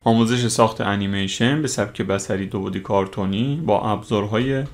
آموزش ساخت انیمیشن به سبک بصری دوبعدی کارتونی با ابزارهای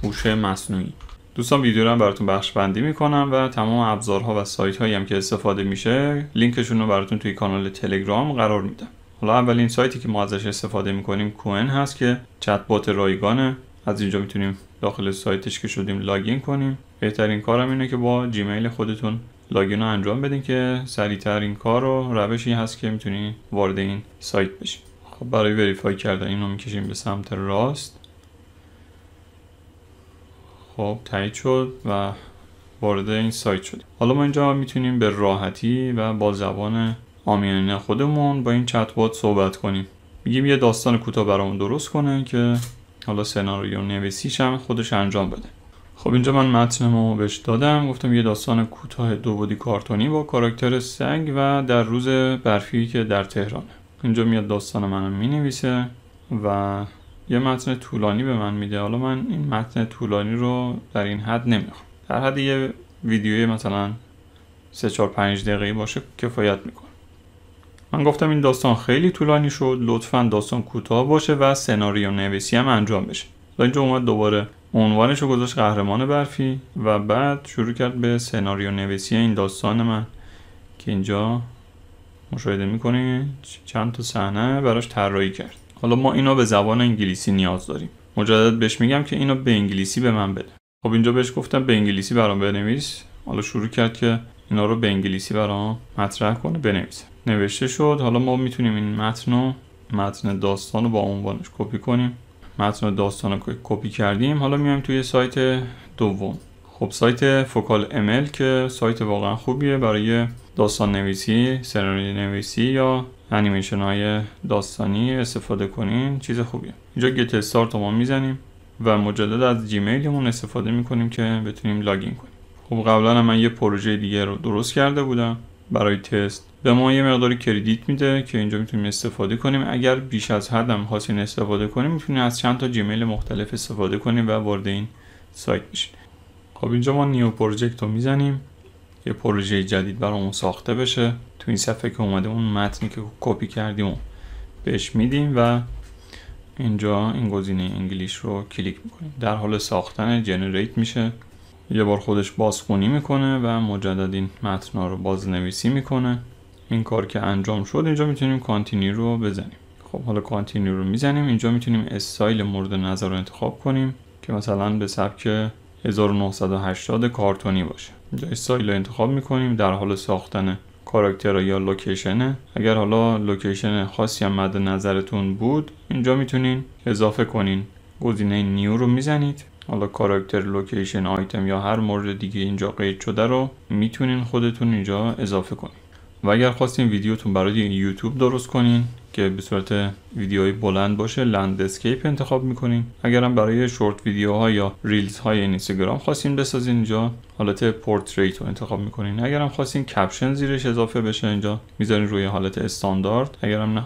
هوش مصنوعی. دوستان ویدیو رو براتون بخش بندی میکنم و تمام ابزارها و سایت هایی هم که استفاده میشه لینکشون رو براتون توی کانال تلگرام قرار میدم. حالا اولین سایتی که ما ازش استفاده میکنیم کوئن هست که چت بات رایگانه. از اینجا میتونیم داخل سایتش که شدیم لاگین کنیم. بهترین کارم اینه که با جیمیل خودتون لاگین رو انجام بدین که سریع‌ترین کار و روشی هست که میتونین وارد این سایت بشین. خب برای وریفای کردن اینو میکشیم به سمت راست. خب تایید شد و وارد این سایت شد. حالا ما اینجا میتونیم به راحتی و با زبان عامیانه خودمون با این چت بات صحبت کنیم. میگیم یه داستان کوتاه برامون درست کنه که حالا سناریو نویسیش هم خودش انجام بده. خب اینجا من متنمو بهش دادم، گفتم یه داستان کوتاه دوبعدی کارتونی با کاراکتر سگ و در روز برفی که در تهرانه. اینجا میاد داستان منو مینویسه و یه متن طولانی به من میده. حالا من این متن طولانی رو در این حد نمیخوام. در حد یه ویدیوی مثلا 3-4-5 دقیقه‌ای باشه کفایت میکنه. من گفتم این داستان خیلی طولانی شد، لطفاً داستان کوتاه باشه و سناریو نویسی هم انجام بشه. اینجا اومد دوباره عنوانش رو گذاشت قهرمان برفی و بعد شروع کرد به سناریو نویسی این داستان من که اینجا مشاهده میکنید چند تا صحنه براش طراحی کرد. حالا ما اینو به زبان انگلیسی نیاز داریم. مجدد بهش میگم که اینو به انگلیسی به من بده. خب اینجا بهش گفتم به انگلیسی برام بنویس. حالا شروع کرد که اینا رو به انگلیسی برام مطرح کنه بنویسه. نوشته شد. حالا ما میتونیم این متن داستان رو با عنوانش کپی کنیم. متن داستان رو کپی کردیم. حالا میایم توی سایت دوم. خب سایت فوکال ML که سایت واقعا خوبیه برای داستان نویسی، سناریو نویسی یا انیمیشن های داستانی استفاده کنین، چیز خوبیه. اینجا گت استارت ما میزنیم و مجدد از جیمیلمون استفاده میکنیم که بتونیم لاگین کنیم. خب قبلا من یه پروژه دیگه رو درست کرده بودم برای تست. به ما یه مقداری کردیت میده که اینجا میتونیم استفاده کنیم. اگر بیش از حد هم خواستین استفاده کنیم میتونیم از چند تا جیمیل مختلف استفاده کنیم و وارد این سایت بشین. خب اینجا ما نیو پروژکت رو میزنیم، یه پروژه جدید برامون ساخته بشه. تو این صفحه که اومده اون متنی که کپی کردیم و بهش میدیم و اینجا این گزینه انگلیش رو کلیک میکنیم. در حال ساختن جنریت میشه. یه بار خودش بازخونی میکنه و مجدد این متن‌ها رو بازنویسی میکنه. این کار که انجام شد اینجا میتونیم کانتینیو رو بزنیم. خب حالا کانتینیو رو میزنیم. اینجا میتونیم استایل مورد نظر رو انتخاب کنیم که مثلا به سبک 1980 کارتونی باشه. اینجا استایل رو انتخاب میکنیم. در حال ساختن کاراکتر یا لوکیشنه. اگر حالا لوکیشن خاصی هم مد نظرتون بود اینجا میتونین اضافه کنین. گزینه نیو رو میزنید. حالا کاراکتر، لوکیشن، آیتم یا هر مورد دیگه اینجا قید شده رو میتونین خودتون اینجا اضافه کنین. و اگر خواستین ویدیوتون برای یوتیوب درست کنین که به صورت ویدیوهای بلند باشه لندسکیپ انتخاب میکنین. اگرم برای شورت ویدیوها یا ریلز های اینستاگرام خواستین بسازین اینجا حالت پورتریت رو انتخاب میکنین. اگرم خواستین کپشن زیرش اضافه بشه اینجا میذارین روی حالت استاندارد. اگرم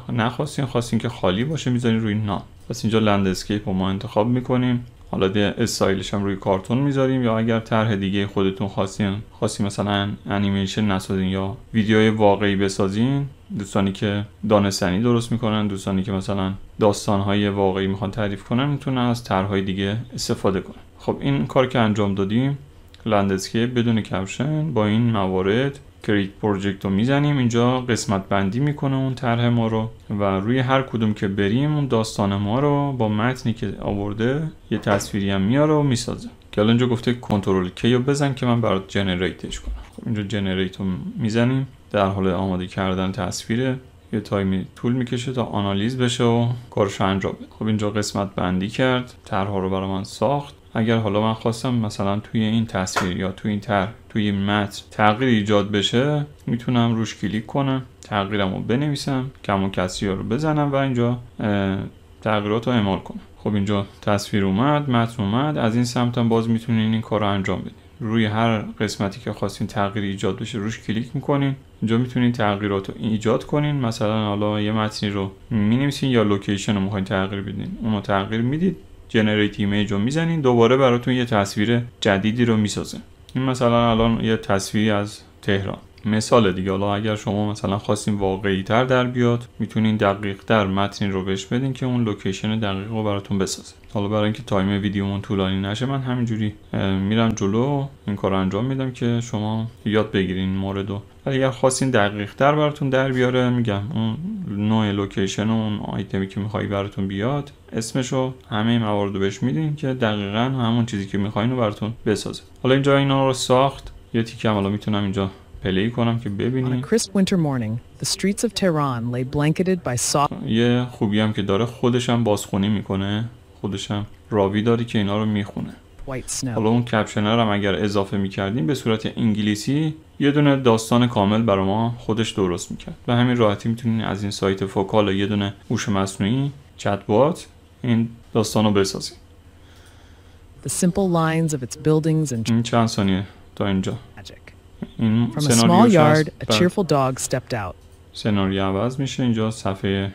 خواستین که خالی باشه میذارین روی نان. پس اینجا لندسکیپ رو ما انتخاب میکنیم. حالا استایلش هم روی کارتون میذاریم یا اگر طرح دیگه خودتون خواستین مثلا انیمیشن نسازین یا ویدیوی واقعی بسازین، دوستانی که دانستنی درست میکنن، دوستانی که مثلا داستانهای واقعی میخوان تعریف کنن میتونن از طرحهای دیگه استفاده کنن. خب این کار که انجام دادیم لندسکیپ بدون کپشن با این موارد کریت پروژکت رو میزنیم. اینجا قسمت بندی میکنه اون طرح ما رو و روی هر کدوم که بریم اون داستان ما رو با متنی که آورده یه تصویری هم میاره و میسازه. که الان اینجا گفته کنترل کی رو بزن که من برات جنریتش کنم. خب اینجا جنریت رو میزنیم. در حال آماده کردن تصویره. یه تایمی طول میکشه تا آنالیز بشه و کارش انجام بده. خب اینجا قسمت بندی کرد، طرح رو برای من ساخت. اگر حالا من خواستم مثلا توی این تصویر یا توی این طرح توی این متن تغییر ایجاد بشه میتونم روش کلیک کنم، تغییرم رو بنویسم، کم و کسری رو بزنم و اینجا تغییرات رو اعمال کنم. خب اینجا تصویر اومد، متن اومد. از این سمت هم باز میتونین این کار رو انجام بدین. روی هر قسمتی که خواستین تغییر ایجاد بشه روش کلیک میکنین. اینجا میتونین تغییرات رو ایجاد کنین. مثلا حالا یه متنی رو مینویسین یا لوکیشن رو میخواین تغییر بدین، اونو تغییر میدید. جنریت ایمیج رو میزنین، دوباره براتون یه تصویر جدیدی رو میسازه. این مثلا الان یه تصویری از تهران. مثال دیگه. حالا اگر شما مثلا خواستین واقعی تر در بیاد میتونین دقیق تر متن رو بهش بدین که اون لوکیشن دقیق رو براتون بسازه. حالا برای اینکه تایم ویدیومون طولانی نشه من همینجوری میرم جلو این کار رو انجام میدم که شما یاد بگیرین موردو. ولی اگر خواستین دقیق تر براتون در بیاره، میگم اون نوع لوکیشن و اون آیتمی که میخوای براتون بیاد اسمشو همه موارد رو بهش میدین که دقیقاً همون چیزی که میخواین رو براتون بسازه. حالا اینجا اینا رو ساخت. یه تیکم حالا میتونم اینجا پلی کنم که ببینید. یه خوبی هم که داره خودش هم بازخونی میکنه، خودش هم راوی داره که اینا رو میخونه. حالا اون کپشنر هم اگر اضافه میکردیم به صورت انگلیسی یه دونه داستان کامل برای ما خودش درست میکرد. به همین راحتی میتونین از این سایت فوکال یه دونه هوش مصنوعی چت بات این داستان رو بسازید. این چند ثانیه تا اینجا این سناریو عوض میشه. اینجا صفحه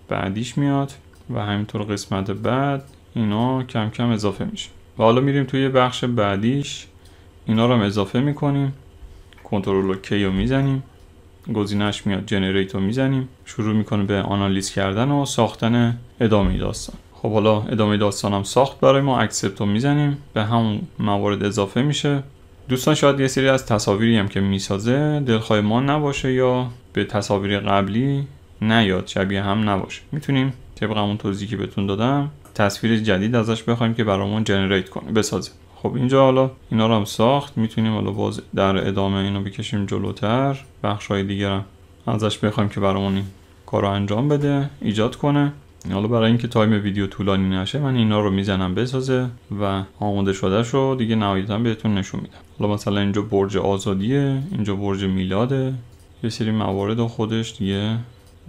بعدیش میاد و همینطور قسمت بعد اینا کم کم اضافه میشه. و حالا میریم توی بخش بعدیش اینا رو هم اضافه میکنیم. کنترل کی رو میزنیم، گزینه‌اش میاد جنریت رو میزنیم، شروع میکنه به آنالیز کردن و ساختن ادامه داستان. خب حالا ادامه داستان هم ساخت برای ما، اکسپت رو میزنیم، به همون موارد اضافه میشه. دوستان شاید یه سری از تصاویری هم که میسازه دلخواه ما نباشه یا به تصاویر قبلی نیاد، شبیه هم نباشه. میتونیم طبق همون توضیحی که بهتون دادم تصویر جدید ازش بخوایم که برامون جنریت کنه، بسازه. خب اینجا حالا اینا رو هم ساخت. میتونیم حالا باز در ادامه اینو بکشیم جلوتر، بخشای دیگه هم ازش بخوایم که برامون این کارو انجام بده، ایجاد کنه. حالا برای اینکه تایم ویدیو طولانی نشه من اینا رو میزنم بسازه و آماده شده شو دیگه نهایتا بهتون نشون میدم. حالا مثلا اینجا برج آزادیه، اینجا برج میلاده، یه سری موارد خودش دیگه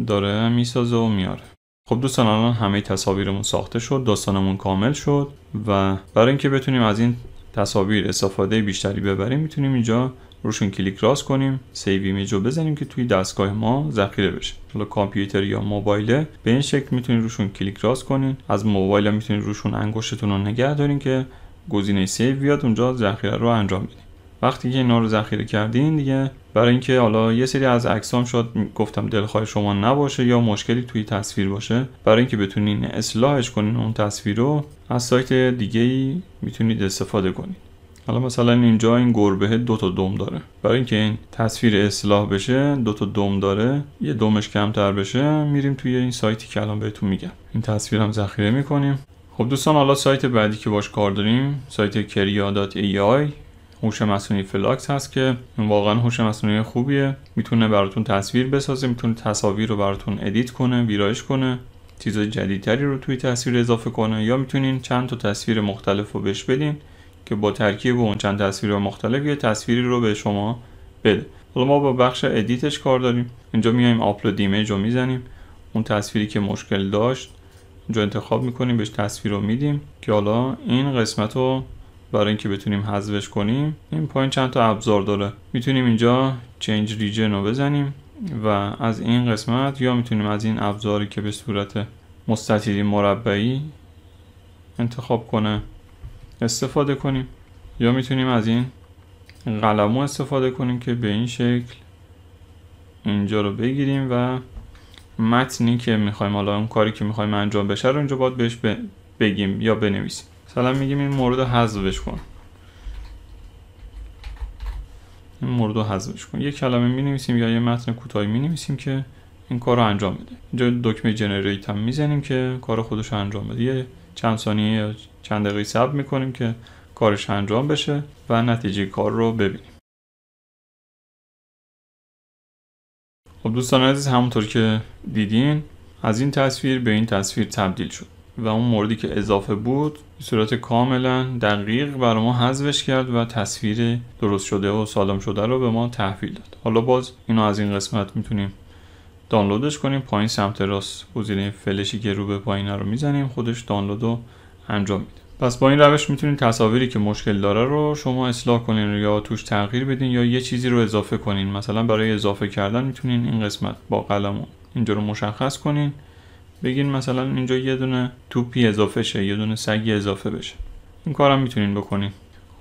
داره میسازه و میاره. خب دوستان الان همه تصاویرمون ساخته شد، داستانمون کامل شد و برای اینکه بتونیم از این تصاویر استفاده بیشتری ببریم میتونیم اینجا روشون کلیک راست کنیم، سیو ایمیج رو بزنیم که توی دستگاه ما ذخیره بشه. حالا کامپیوتر یا موبایله به این شکل میتونید روشون کلیک راست کنین. از موبایل هم میتونید روشون انگشتتون رو نگه دارین که گزینه سیو بیاد اونجا ذخیره رو انجام بدین. وقتی که اینا رو ذخیره کردین دیگه برای اینکه حالا یه سری از عکسام شاید گفتم دلخواه شما نباشه یا مشکلی توی تصویر باشه، برای اینکه بتونین اصلاحش کنین اون تصویر رو از سایت دیگه‌ای میتونید استفاده کنید. حالا مثلا اینجا این گربه 2 تا دم داره، برای اینکه این تصویر اصلاح بشه 2 تا دم داره، یه دمش کمتر بشه میریم توی این سایتی که الان بهتون میگم، این تصویر هم ذخیره میکنیم. خب دوستان حالا سایت بعدی که باش کار داریم سایت keria.ai هوش مصنوعی فلاکس هست که واقعا هوش مصنوعی خوبیه، میتونه براتون تصویر بسازه، میتونه تصاویر رو براتون ادیت کنه، ویرایش کنه، چیزای جدیدتری رو توی تصویر اضافه کنه، یا میتونین چند تا تصویر مختلف رو بهش بدین که با ترکیب اون چند تصویر مختلف یه تصویری رو به شما بده. حالا ما با بخش ادیتش کار داریم. اینجا میایم آپلود ایمیج رو میزنیم، اون تصویری که مشکل داشت اینجا انتخاب میکنیم، بهش تصویر رو میدیم که حالا این قسمت رو برای اینکه بتونیم حذفش کنیم این پایین چند تا ابزار داره، میتونیم اینجا چنج ریجن رو بزنیم و از این قسمت یا میتونیم از این ابزاری که به صورت مستطیلی مربعی انتخاب کنه استفاده کنیم، یا میتونیم از این قلمو استفاده کنیم که به این شکل اینجا رو بگیریم و متنی که میخوایم، حالا اون کاری که میخوایم انجام بشه رو اینجا باید بهش بگیم یا بنویسیم. مثلا میگیم این مورد رو حذفش کن، این مورد رو حذفش کن، یک کلمه مینویسیم یا یه متن کوتاهی مینویسیم که این کار رو انجام بده. اینجا دکمه جنریت هم میزنیم که کار خودش رو انجام بده، یه چند ثانیه یا چند دقیقه صبر میکنیم که کارش انجام بشه و نتیجه کار رو ببینیم. خب دوستان عزیز همونطور که دیدین از این تصویر به این تصویر تبدیل شد و اون موردی که اضافه بود به صورت کاملا دقیق برای ما حذفش کرد و تصویر درست شده و سالم شده رو به ما تحویل داد. حالا باز اینو از این قسمت میتونیم دانلودش کنیم، پایین سمت راست گزینه فلشی که رو به پایین رو میزنیم خودش دانلود رو انجام میده. پس با این روش میتونید تصاویری که مشکل داره رو شما اصلاح کنین یا توش تغییر بدین یا یه چیزی رو اضافه کنین. مثلا برای اضافه کردن میتونین این قسمت با قلم اینجا رو مشخص کنین، بگین مثلا اینجا یه دونه توپی اضافه شه، یه دونه سگی اضافه بشه. این کارم میتونین بکنین.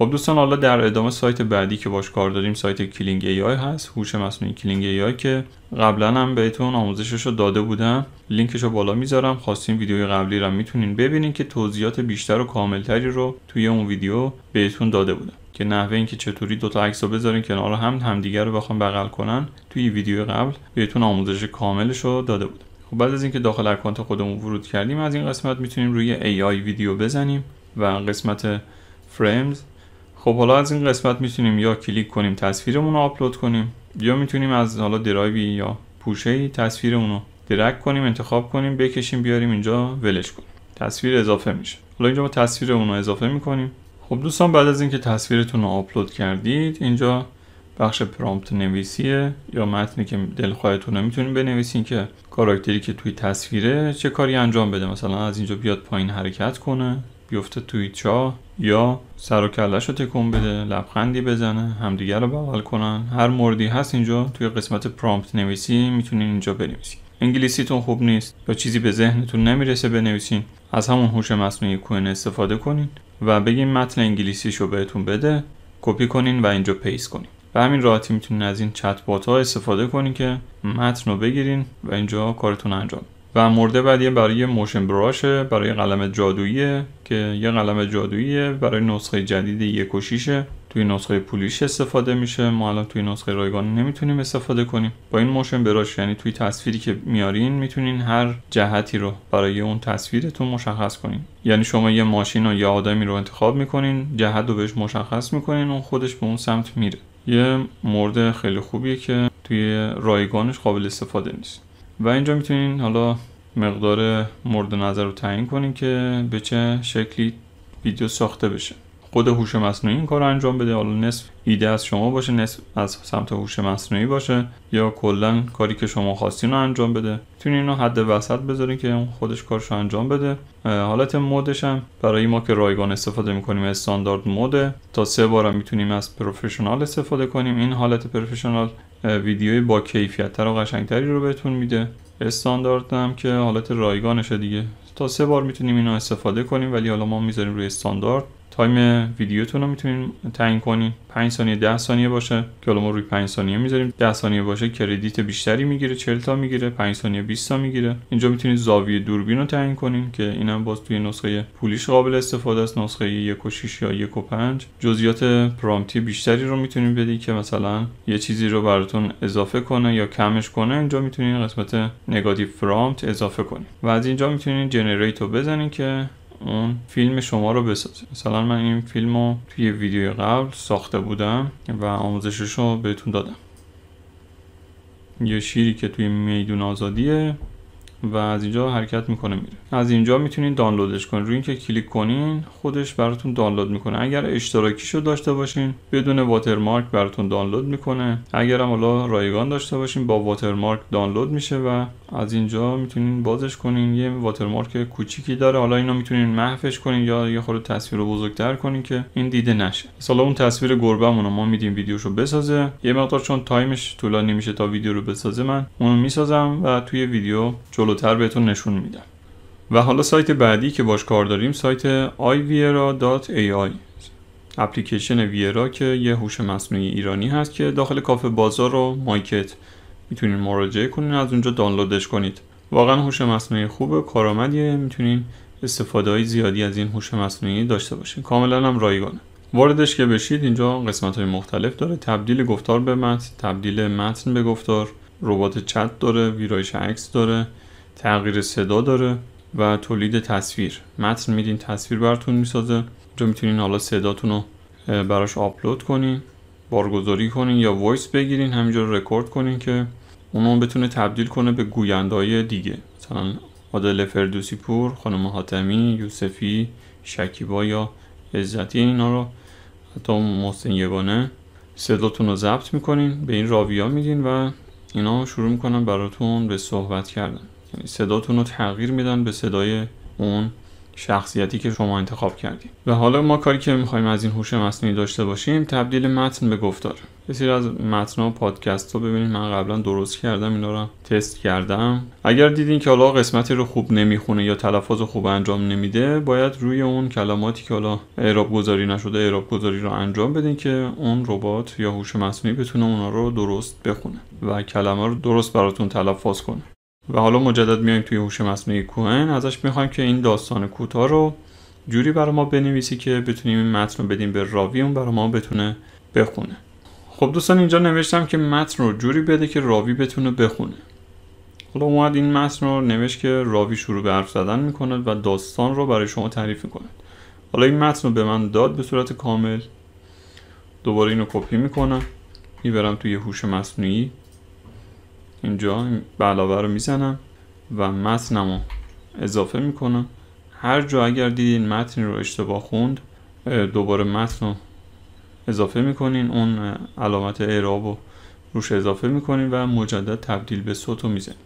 خب دوستان، حالا در ادامه سایت بعدی که باش کار داریم سایت کلینگ ای آی هست، هوش مصنوعی کلینگ ای آی، که قبلا هم بهتون آموزشش رو داده بودم، لینکش رو بالا میذارم، خواستین ویدیوی قبلی رو میتونین ببینین که توضیحات بیشتر و کاملتری رو توی اون ویدیو بهتون داده بودم که نحوه اینکه چطوری دو تا عکس رو بذارین کنار همدیگه رو بخوام بغل کنن توی ویدیو قبل بهتون آموزش کاملش رو داده بودم. خب بعد از اینکه داخل اکانت خودمون ورود کردیم، از این قسمت میتونیم روی ای آی ویدیو بزنیم و قسمت فریمز. خب حالا از این قسمت میتونیم یا کلیک کنیم تصویرمون رو آپلود کنیم، یا میتونیم از حالا درایوی یا پوشه‌ای تصویرمون رو درگ کنیم، انتخاب کنیم، بکشیم بیاریم اینجا ولش کنیم، تصویر اضافه میشه. حالا اینجا ما تصویرمون رو اضافه میکنیم. خب دوستان، بعد از اینکه تصویرتون رو آپلود کردید، اینجا بخش پرامپت نویسیه یا متنی که دلخواهتون رو میتونید بنویسین که کاراکتری که توی تصویره چه کاری انجام بده. مثلا از اینجا بیاد پایین حرکت کنه، بیفته توی چاه، یا سر و کله‌اش رو تکون بده، لبخندی بزنه، همدیگه رو بغل کنن. هر موردی هست اینجا توی قسمت پرامپت نویسی میتونین اینجا بنویسین. انگلیسیتون خوب نیست یا چیزی به ذهنتون نمیرسه بنویسین، از همون هوش مصنوعی کوئن استفاده کنین و بگین متن انگلیسیشو بهتون بده، کپی کنین و اینجا پیست کنین. به همین راحتی میتونین از این چت بات ها استفاده کنین که متن رو بگیرین و اینجا کارتون انجام. و مورد بعدی برای موشن براشه، برای قلم جادویی که یه قلم جادویی برای نسخه جدید 1.6 توی نسخه پولیش استفاده میشه. ما الان توی نسخه رایگان نمیتونیم استفاده کنیم. با این موشن براش یعنی توی تصویری که میارین میتونین هر جهتی رو برای اون تصویرتون مشخص کنین. یعنی شما یه ماشین و یا آدمی رو انتخاب میکنین، جهت رو بهش مشخص میکنین، اون خودش به اون سمت میره. یه مورد خیلی خوبیه که توی رایگانش قابل استفاده نیست. و اینجا میتونین حالا مقدار مورد نظر رو تعیین کنین که به چه شکلی ویدیو ساخته بشه. خود هوش مصنوعی این کار رو انجام بده، حالا نصف ایده از شما باشه، نصف از سمت هوش مصنوعی باشه، یا کلا کاری که شما خواستین رو انجام بده. میتونین اینو حد وسط بذارین که اون خودش کارشو انجام بده. حالت مودش هم برای ما که رایگان استفاده میکنیم استاندارد موده، تا 3 بار میتونیم از پروفشنال استفاده کنیم. این حالت پروفشنال ویدیوی با کیفیت تر و قشنگتری رو بهتون میده. استاندارد هم که حالت رایگانشه دیگه، تا 3 بار میتونیم اینو استفاده کنیم، ولی حالا ما میذاریم روی استاندارد. تایم ویدیوتون رو میتونین تعیین کنین، 5 ثانیه 10 ثانیه باشه که حالا ما روی 5 ثانیه میذاریم. 10 ثانیه باشه کردیت بیشتری میگیره، 40 تا میگیره، 5 ثانیه 20 تا میگیره. اینجا میتونید زاویه دوربین رو تعیین کنین که اینم باز توی نسخه پولیش قابل استفاده است، نسخه 1.6 یا 1.5. جزئیات پرامپتی بیشتری رو میتونین بدی که مثلا یه چیزی رو براتون اضافه کنه یا کمش کنه. اینجا میتونین قسمت نگاتیو پرامپت اضافه کنین و از اینجا میتونین جنریت رو بزنین که اون فیلم شما رو بسازه. مثلا من این فیلم رو توی ویدیو قبل ساخته بودم و آموزشش رو بهتون دادم. یه شیری که توی میدون آزادیه و از اینجا حرکت میکنه میره. از اینجا میتونین دانلودش کنین، روی اینکه کلیک کنین خودش براتون دانلود میکنه. اگر اشتراکیشو داشته باشین بدون واترمارک براتون دانلود میکنه، اگر هم حالا رایگان داشته باشین با واترمارک دانلود میشه و از اینجا میتونین بازش کنین. یه واترمارک کوچیکی داره، حالا اینو میتونین محوش کنین یا یه خورده تصویر رو بزرگتر کنین که این دیده نشه. مثلا اون تصویر گربه‌مون ما میدیم ویدیوشو بسازه، یه مقدار چون تایمش طولانی میشه تا ویدیو رو بسازه، من اونو میسازم و توی ویدیو جلوتر بهتون نشون میدم. و حالا سایت بعدی که باش کار داریم سایت iviera.ai، اپلیکیشن ویرا که یه هوش مصنوعی ایرانی هست که داخل کافه بازار و مایکت میتونین مراجعه کنین، از اونجا دانلودش کنید. واقعا هوش مصنوعی خوبه، کارآمدیه، میتونین استفاده های زیادی از این هوش مصنوعی داشته باشین، کاملا هم رایگانه. واردش که بشید اینجا قسمت های مختلف داره، تبدیل گفتار به متن، تبدیل متن به گفتار، ربات چت داره، ویرایش عکس داره، تغییر صدا داره و تولید تصویر. متن میدین تصویر براتون میسازه. اینجا میتونین حالا صداتون رو براش آپلود کنین، بارگذاری کنین یا وایس بگیرین، همینجا رو رکورد کنین که اونو بتونه تبدیل کنه به گوینده‌های دیگه، مثلا عادل فردوسی پور، خانم حاتمی، یوسفی، شکیبا یا عزتی. اینا رو حتی محسن یگانه صداتون رو ضبط میکنین، به این راویا میدین و اینا شروع میکنن براتون به صحبت کردن. یعنی صداتون رو تغییر میدن به صدای اون شخصیتی که شما انتخاب کردید. و حالا ما کاری که می‌خوایم از این هوش مصنوعی داشته باشیم تبدیل متن به گفتار. یه سری از متن‌ها و پادکست‌ها ببینید من قبلا درست کردم، اینا رو تست کردم. اگر دیدین که حالا قسمتی رو خوب نمیخونه یا تلفظ خوب انجام نمیده، باید روی اون کلماتی که حالا اعراب گذاری نشده اعراب گذاری رو انجام بدین که اون ربات یا هوش مصنوعی بتونه اونا رو درست بخونه و کلمه رو درست براتون تلفظ کنه. و حالا مجدد میایم توی هوش مصنوعی کوهن، ازش میخوایم که این داستان کوتاه رو جوری برای ما بنویسی که بتونیم این متن رو بدیم به راوی، اون برای ما بتونه بخونه. خب دوستان اینجا نوشتم که متن رو جوری بده که راوی بتونه بخونه. حالا اومد این متن رو نوشت که راوی شروع به حرف زدن میکنه و داستان رو برای شما تعریف میکنه. حالا این متن رو به من داد به صورت کامل. دوباره اینو کپی میکنم، میبرم توی هوش مصنوعی، اینجا به علاوه رو میزنم و متنمو اضافه میکنم. هر جا اگر دیدین متن رو اشتباه خوند، دوباره متن رو اضافه میکنین، اون علامت اعراب رو روش اضافه میکنین و مجدد تبدیل به صوت رو میزنین.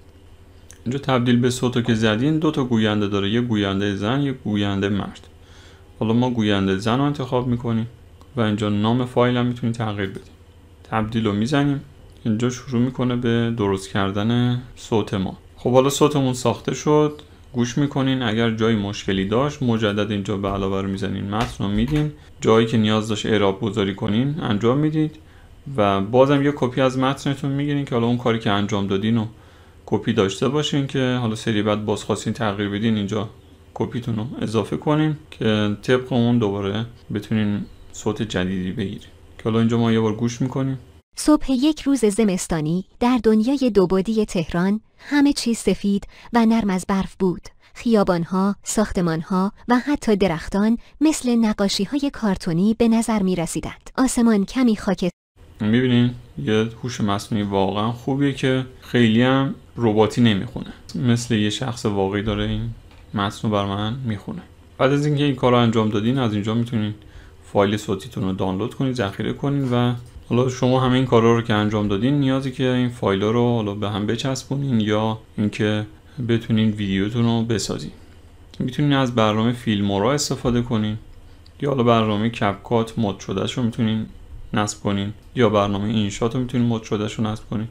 اینجا تبدیل به صوت رو که زدین 2 تا گوینده داره، یه گوینده زن یه گوینده مرد. حالا ما گوینده زن رو انتخاب میکنیم و اینجا نام فایل هم میتونید تغییر بدیم. تبدیل رو میزنیم، اینجا شروع میکنه به درست کردن صوت ما. خب حالا صوتمون ساخته شد، گوش میکنین. اگر جایی مشکلی داشت مجدد اینجا به علاوه رو میزنین، متن رو میدین، جایی که نیاز داشت اعراب گذاری کنین انجام میدید و بازم یه کپی از متنتون میگیرین که حالا اون کاری که انجام دادین رو کپی داشته باشین که حالا سری بعد باز خواستین تغییر بدین اینجا کپیتون رو اضافه کنین که طبق اون دوباره بتونین صوت جدیدی بگیرین. که حالا اینجا ما یه بار گوش میکنیم. صبح یک روز زمستانی در دنیای دوبعدی تهران همه چیز سفید و نرم از برف بود. خیابانها، ساختمانها و حتی درختان مثل نقاشی‌های کارتونی به نظر می‌رسیدند. آسمان کمی خاکستری. می‌بینین یه هوش مصنوعی واقعا خوبیه که خیلی هم رباتی نمیخونه، مثل یه شخص واقعی داره این متن رو بر من میخونه. بعد از اینکه این کار رو انجام دادین، از اینجا میتونین فایل صوتیتون رو دانلود کنید، ذخیره کنید و حالا شما همه این کارا رو که انجام دادین نیازی که این فایل‌ها رو حالا به هم بچسبونین یا اینکه بتونین ویدیوتون رو بسازین. میتونین از برنامه فیلمورا استفاده کنین یا حالا برنامه کپکات مد شدهش رو میتونین نصب کنین یا برنامه اینشات رو میتونین مد شدهش رو نصب کنین.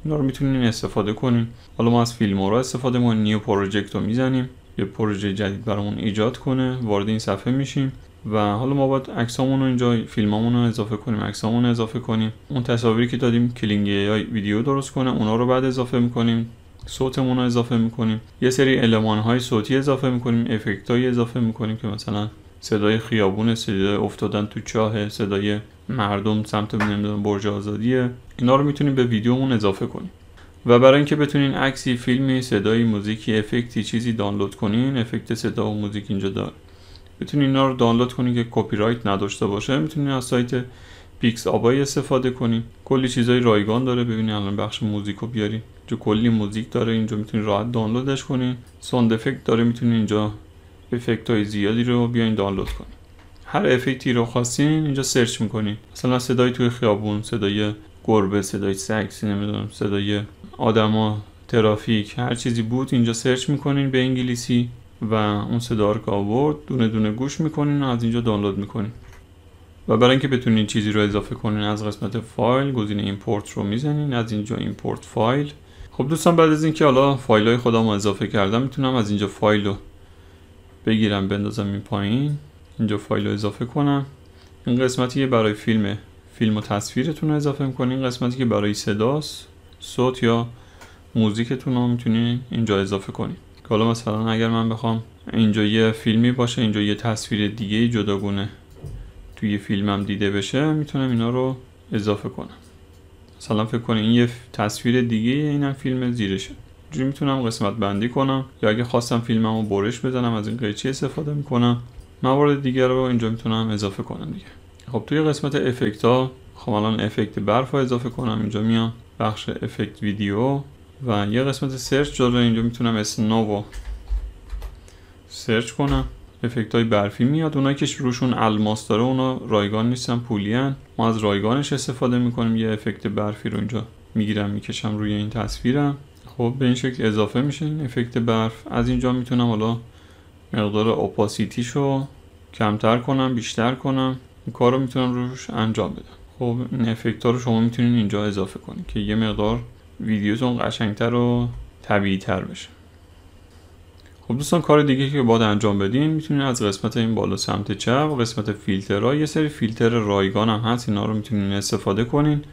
اینا رو میتونین استفاده کنین. حالا ما از فیلمورا استفاده می‌کنیم، نیو پروژکت رو میزنیم، یه پروژه جدید برامون ایجاد کنه، وارد این صفحه میشیم و حالا ما باید عکسامون رو اینجا فیلمامون رو اضافه کنیم، عکسامون رو اضافه کنیم، اون تصاویری که دادیم کلینگ یا ویدیو درست کنه اونا رو بعد اضافه میکنیم، صوتمون رو اضافه میکنیم، یه سری المان‌های صوتی اضافه میکنیم، افکت‌های اضافه میکنیم که مثلا صدای خیابون، صدای افتادن تو چاه، صدای مردم سمت نمیدونم برج آزادیه، اینا رو میتونیم به ویدیومون اضافه کنیم. و برای اینکه بتونین عکسی، فیلمی، صدای، موزیکی، افکتی چیزی دانلود کنین، افکت صدا و موزیک اینجا داره، بتونین اینا رو دانلود کنین که کپی رایت نداشته باشه. میتونین از سایت پیکس آبای استفاده کنین، کلی چیزای رایگان داره. ببینین الان بخش موزیکو بیارین، جو کلی موزیک داره اینجا، میتونین راحت دانلودش کنین. ساوند افکت داره، میتونین اینجا افکت‌های زیادی رو بیاین دانلود کنین. هر افکتی رو خواستین اینجا سرچ میکنین، مثلا صدای توی خیابون، صدای گربه، صدای سگ، نمیدونم صدای آدما، ترافیک، هر چیزی بود اینجا سرچ میکنین به انگلیسی و اون صدا رو که آورد دونه دونه گوش میکنین و از اینجا دانلود میکنین. و برای اینکه بتونین چیزی رو اضافه کنین از قسمت فایل گزینه ایمپورت رو میزنین، از اینجا ایمپورت فایل. خب دوستان بعد از اینکه حالا فایل‌های خودم رو اضافه کردم میتونم از اینجا فایل رو بگیرم بندازم این پایین، اینجا فایل رو اضافه کنم. این قسمتی که برای فیلم و تصویرتون رو اضافه میکنین، قسمتی که برای صداست، صوت یا موزیکتون رو میتونین اینجا اضافه کنین. حالا مثلا اگر من بخوام اینجا یه فیلمی باشه، اینجا یه تصویر دیگه جداگونه توی فیلمم دیده بشه، میتونم اینا رو اضافه کنم. مثلا فکر کنین این یه تصویر دیگه، اینم فیلم زیرشه. اینجوری میتونم قسمت بندی کنم یا اگه خواستم فیلممو برش بزنم از این قیچی استفاده میکنم. موارد دیگر رو اینجا میتونم اضافه کنم دیگه. خب توی قسمت افکت ها خب الان افکت برف رو اضافه کنم، اینجا میام بخش افکت ویدیو و یه قسمت سرچ داره، اینجا میتونم اسنو رو سرچ کنم. افکت های برفی میاد، اونایی که روشون الماس داره اونا رایگان نیستن، پولی ان. ما از رایگانش استفاده میکنیم، یه افکت برفی رو اینجا میگیرم میکشم روی این تصویرم. خب به این شکل اضافه میشه این افکت برف. از اینجا میتونم حالا مقدار اپاسیتیشو کمتر کنم بیشتر کنم، این کار رو میتونم روش انجام بدم. خب این افکت ها رو شما میتونین اینجا اضافه کنید که یه مقدار ویدیوتون قشنگتر و طبیعی تر بشه. خب دوستان کار دیگه که باید انجام بدین، میتونین از قسمت این بالا سمت چپ قسمت فیلترها یه سری فیلتر رایگان هم هست، اینا رو میتونین استفاده کنین.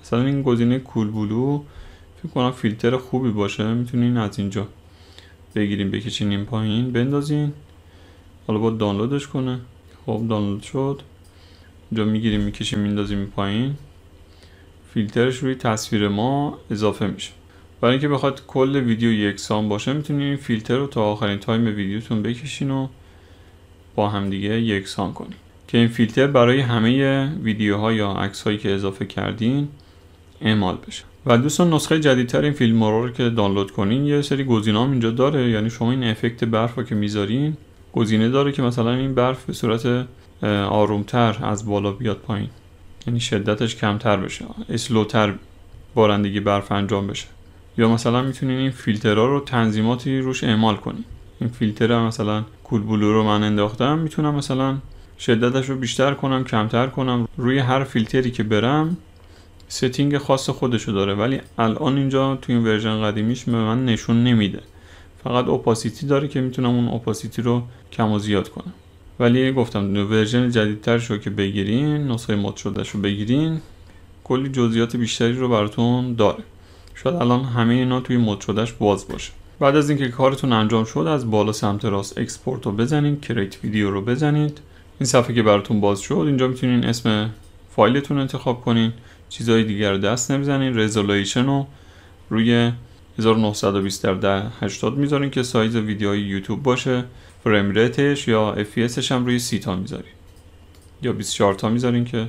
مثلا این گزینه کول بلو فکر کنم فیلتر خوبی باشه، میتونین از اینجا بگیریم بکشین این پایین بندازین. حالا باید دانلودش کنه. خب دانلود شد، اینجا میگیریم میکشیم میندازیم این پایین، فیلترش روی تصویر ما اضافه میشه. برای اینکه بخواد کل ویدیو یکسان باشه میتونین این فیلتر رو تا آخرین تایم ویدیوتون بکشین و با هم دیگه یکسان کنین که این فیلتر برای همه ویدیوها یا عکس‌هایی که اضافه کردین اعمال بشه. و دوستان نسخه جدیدتر این فیلم رو که دانلود کنین یه سری گزینه‌ام اینجا داره، یعنی شما این افکت برف رو که میذارین گزینه داره که مثلا این برف به صورت آرومتر از بالا بیاد پایین، یعنی شدتش کمتر بشه، اسلوتر بارندگی برف انجام بشه. یا مثلا میتونین این فیلترها رو تنظیماتی روش اعمال کنین. این فیلتر مثلا کول بلو رو من انداختم، میتونم مثلا شدتش رو بیشتر کنم کمتر کنم. روی هر فیلتری که برم ستینگ خاص خودشو داره، ولی الان اینجا توی این ورژن قدیمیش به من نشون نمیده، فقط اپاسیتی داره که میتونم اون اپاسیتی رو کم و زیاد کنم. ولی گفتم ورژن جدیدترش رو که بگیرین، نسخه مد شدهش رو بگیرین، کلی جزئیات بیشتری رو براتون داره. شاید الان همه اینا توی مد شدهش باز باشه. بعد از اینکه کارتون انجام شد از بالا سمت راست اکسپورت رو بزنید، کریت ویدیو رو بزنید. این صفحه که براتون باز شد اینجا میتونین اسم فایلتون انتخاب کنین، چیزای دیگر دست نمیزنین. رزولوشن رو روی 1920 در 1080 میذارین که سایز ویدیوهای یوتیوب باشه. فریم ریتش یا FPS هم روی 30 تا میذارین یا 24 تا میذارین که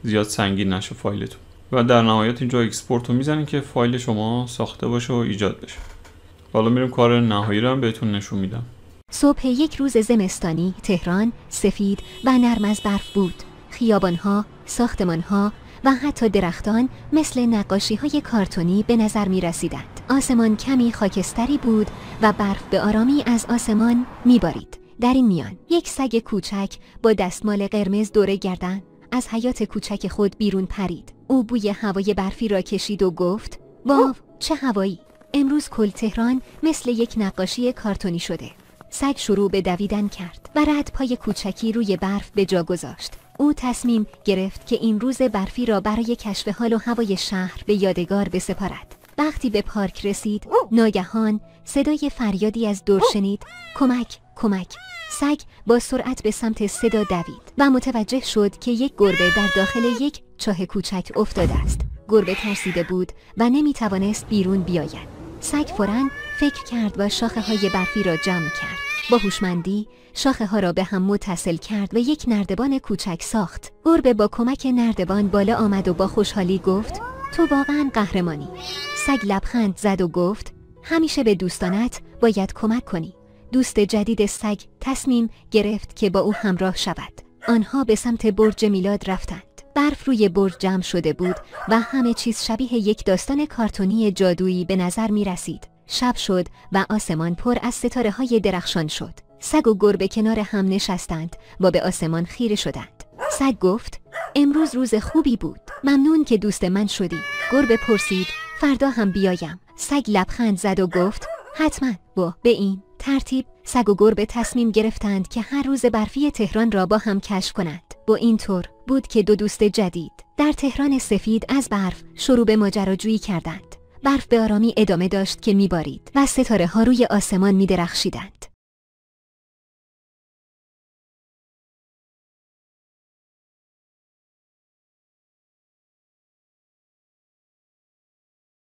زیاد سنگین نشه فایلتون. و در نهایت اینجا اکسپورت رو میزنین که فایل شما ساخته باشه و ایجاد بشه. حالا میریم کار نهایی رو هم بهتون نشون میدم. صبح یک روز زمستانی تهران سفید و نرم از برف بود. خیابانها، ساختمانها و حتی درختان مثل نقاشی‌های کارتونی به نظر می رسیدند. آسمان کمی خاکستری بود و برف به آرامی از آسمان می بارید. در این میان یک سگ کوچک با دستمال قرمز دوره گردن از حیاط کوچک خود بیرون پرید. او بوی هوای برفی را کشید و گفت: واو چه هوایی! امروز کل تهران مثل یک نقاشی کارتونی شده. سگ شروع به دویدن کرد و ردپای کوچکی روی برف به جا گذاشت. او تصمیم گرفت که این روز برفی را برای کشف حال و هوای شهر به یادگار بسپارد. وقتی به پارک رسید، ناگهان صدای فریادی از دور شنید: کمک! کمک! سگ با سرعت به سمت صدا دوید و متوجه شد که یک گربه در داخل یک چاه کوچک افتاده است. گربه ترسیده بود و نمیتوانست بیرون بیاید. سگ فوراً فکر کرد و شاخه‌های برفی را جمع کرد. با هوشمندی شاخه‌ها را به هم متصل کرد و یک نردبان کوچک ساخت. گربه با کمک نردبان بالا آمد و با خوشحالی گفت: تو واقعاً قهرمانی. سگ لبخند زد و گفت: همیشه به دوستانت باید کمک کنی. دوست جدید سگ تصمیم گرفت که با او همراه شود. آنها به سمت برج میلاد رفتند. برف روی برج جمع شده بود و همه چیز شبیه یک داستان کارتونی جادویی به نظر می رسید. شب شد و آسمان پر از ستاره‌های درخشان شد. سگ و گربه کنار هم نشستند و به آسمان خیره شدند. سگ گفت: امروز روز خوبی بود. ممنون که دوست من شدی. گربه پرسید: فردا هم بیایم؟ سگ لبخند زد و گفت: حتما. با به این ترتیب سگ و گربه تصمیم گرفتند که هر روز برفی تهران را با هم کشف کنند. با این طور بود که دو دوست جدید در تهران سفید از برف شروع به ماجراجویی کردند. برف به آرامی ادامه داشت که میبارید و ستاره ها روی آسمان میدرخشیدند.